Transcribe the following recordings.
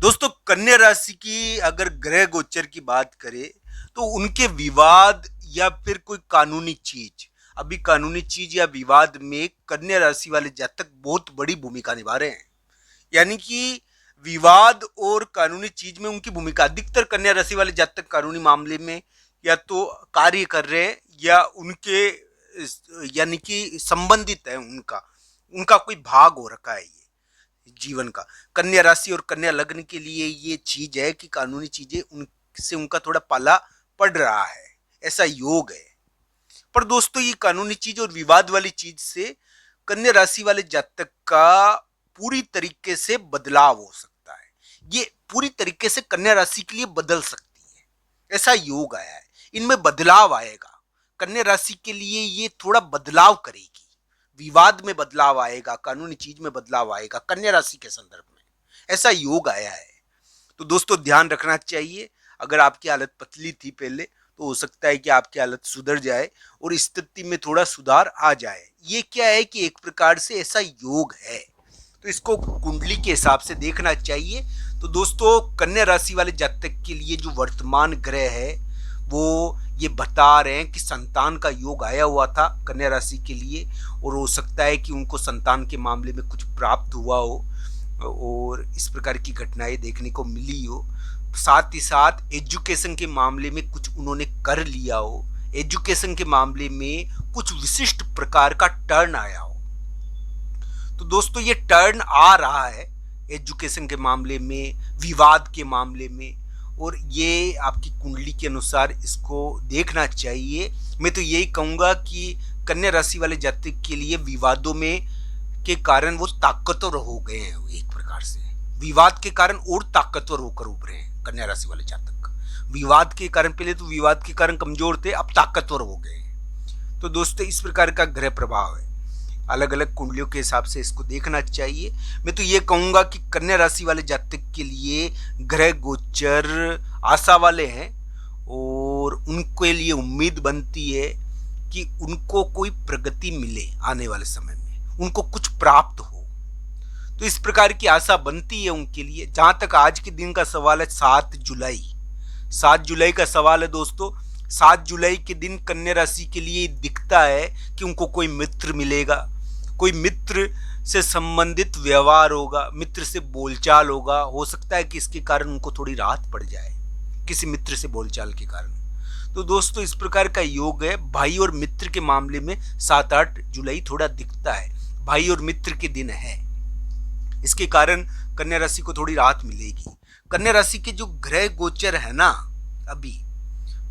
दोस्तों, कन्या राशि की अगर ग्रह गोचर की बात करें तो उनके विवाद या फिर कोई कानूनी चीज, अभी कानूनी चीज या विवाद में कन्या राशि वाले जातक बहुत बड़ी भूमिका निभा रहे हैं। यानी कि विवाद और कानूनी चीज में उनकी भूमिका अधिकतर कन्या राशि वाले जातक कानूनी मामले में या तो कार्य कर रहे हैं या उनके यानी कि संबंधित है, उनका उनका कोई भाग हो रखा है ये जीवन का। कन्या राशि और कन्या लग्न के लिए ये चीज है कि कानूनी चीजें उनसे उनका थोड़ा पाला पड़ रहा है, ऐसा योग है। पर दोस्तों, ये कानूनी चीज और विवाद वाली चीज से कन्या राशि वाले जातक का पूरी तरीके से बदलाव हो सकता है। ये पूरी तरीके से कन्या राशि के लिए बदल सकती है, ऐसा योग आया है। इनमें बदलाव आएगा, कन्या राशि के लिए ये थोड़ा बदलाव करेगी, विवाद में बदलाव आएगा, कानूनी चीज में बदलाव आएगा कन्या राशि के संदर्भ में, ऐसा योग आया है। तो दोस्तों, ध्यान रखना चाहिए। अगर आपकी हालत पतली थी पहले तो हो सकता है कि आपकी हालत सुधर जाए और स्थिति में थोड़ा सुधार आ जाए। ये क्या है कि एक प्रकार से ऐसा योग है, तो इसको कुंडली के हिसाब से देखना चाहिए। तो दोस्तों, कन्या राशि वाले जातक के लिए जो वर्तमान ग्रह है वो ये बता रहे हैं कि संतान का योग आया हुआ था कन्या राशि के लिए, और हो सकता है कि उनको संतान के मामले में कुछ प्राप्त हुआ हो और इस प्रकार की घटनाएं देखने को मिली हो। साथ ही साथ एजुकेशन के मामले में कुछ उन्होंने कर लिया हो, एजुकेशन के मामले में कुछ विशिष्ट प्रकार का टर्न आया हो। तो दोस्तों, ये टर्न आ रहा है एजुकेशन के मामले में, विवाद के मामले में, और ये आपकी कुंडली के अनुसार इसको देखना चाहिए। मैं तो यही कहूंगा कि कन्या राशि वाले जातक के लिए विवादों में के कारण वो ताकतवर हो गए हैं, एक प्रकार से विवाद के कारण और ताकतवर होकर उभरे हैं कन्या राशि वाले जातक। विवाद के कारण, पहले तो विवाद के कारण कमजोर थे, अब ताकतवर हो गए हैं। तो दोस्तों, इस प्रकार का ग्रह प्रभाव है, अलग अलग कुंडलियों के हिसाब से इसको देखना चाहिए। मैं तो ये कहूंगा कि कन्या राशि वाले जातक के लिए ग्रह गोचर आशा वाले हैं और उनके लिए उम्मीद बनती है कि उनको कोई प्रगति मिले, आने वाले समय में उनको कुछ प्राप्त हो। तो इस प्रकार की आशा बनती है उनके लिए। जहां तक आज के दिन का सवाल है, 7 जुलाई का सवाल है दोस्तों। 7 जुलाई के दिन कन्या राशि के लिए दिखता है कि उनको कोई मित्र मिलेगा, कोई मित्र से संबंधित व्यवहार होगा, मित्र से बोलचाल होगा। हो सकता है कि इसके कारण उनको थोड़ी राहत पड़ जाए, किसी मित्र से बोलचाल के कारण। तो दोस्तों, इस प्रकार का योग है। भाई और मित्र के मामले में 7-8 जुलाई थोड़ा दिखता है, भाई और मित्र के दिन है, इसके कारण कन्या राशि को थोड़ी राहत मिलेगी। कन्या राशि के जो ग्रह गोचर है ना अभी,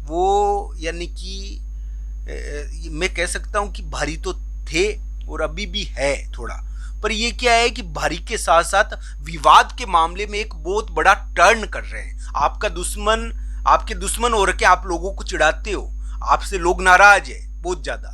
वो यानी कि मैं कह सकता हूं कि भारी तो थे और अभी भी है थोड़ा, पर ये क्या है कि भारी के साथ साथ विवाद के मामले में एक बहुत बड़ा टर्न कर रहे हैं। आपका दुश्मन, आपके दुश्मन हो रखे, आप लोगों को चिढ़ाते हो, आपसे लोग नाराज है, बहुत ज्यादा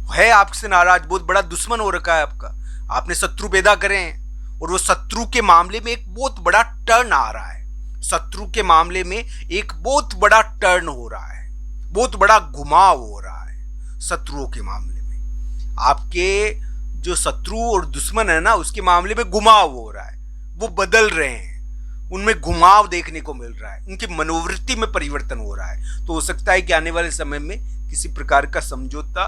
है आपसे नाराज, बहुत बड़ा दुश्मन हो रखा है आपका, आपने शत्रु पैदा करे हैं, और वो शत्रु के मामले में एक बहुत बड़ा टर्न आ रहा है। शत्रु के मामले में एक बहुत बड़ा टर्न हो रहा है, बहुत बड़ा घुमाव हो रहा है शत्रुओं के मामले में। आपके जो शत्रु और दुश्मन है ना, उसके मामले में घुमाव हो रहा है, वो बदल रहे हैं, उनमें घुमाव देखने को मिल रहा है, उनकी मनोवृत्ति में परिवर्तन हो रहा है। तो हो सकता है कि आने वाले समय में किसी प्रकार का समझौता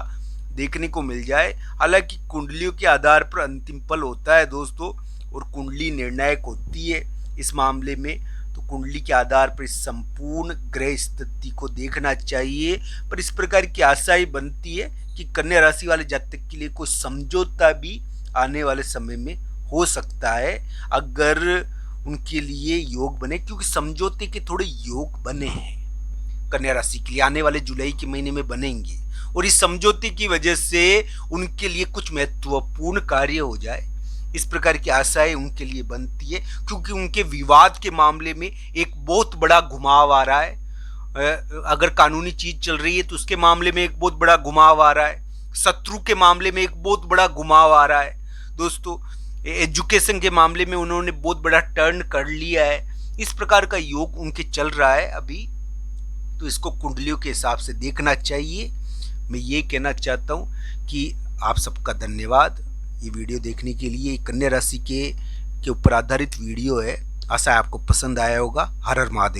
देखने को मिल जाए। हालांकि कुंडलियों के आधार पर अंतिम फल होता है दोस्तों, और कुंडली निर्णायक होती है इस मामले में। तो कुंडली के आधार पर इस संपूर्ण ग्रह स्थिति को देखना चाहिए। पर इस प्रकार की आशाएं बनती है कि कन्या राशि वाले जातक के लिए कोई समझौता भी आने वाले समय में हो सकता है, अगर उनके लिए योग बने, क्योंकि समझौते के थोड़े योग बने हैं कन्या राशि के लिए, आने वाले जुलाई के महीने में बनेंगे, और इस समझौते की वजह से उनके लिए कुछ महत्वपूर्ण कार्य हो जाए, इस प्रकार की आशाएं उनके लिए बनती है। क्योंकि उनके विवाद के मामले में एक बहुत बड़ा घुमाव आ रहा है। अगर कानूनी चीज चल रही है तो उसके मामले में एक बहुत बड़ा घुमाव आ रहा है, शत्रु के मामले में एक बहुत बड़ा घुमाव आ रहा है दोस्तों, एजुकेशन के मामले में उन्होंने बहुत बड़ा टर्न कर लिया है। इस प्रकार का योग उनके चल रहा है अभी, तो इसको कुंडलियों के हिसाब से देखना चाहिए। मैं ये कहना चाहता हूँ कि आप सबका धन्यवाद ये वीडियो देखने के लिए। कन्या राशि के ऊपर आधारित वीडियो है, आशा है आपको पसंद आया होगा। हर हर महादेव।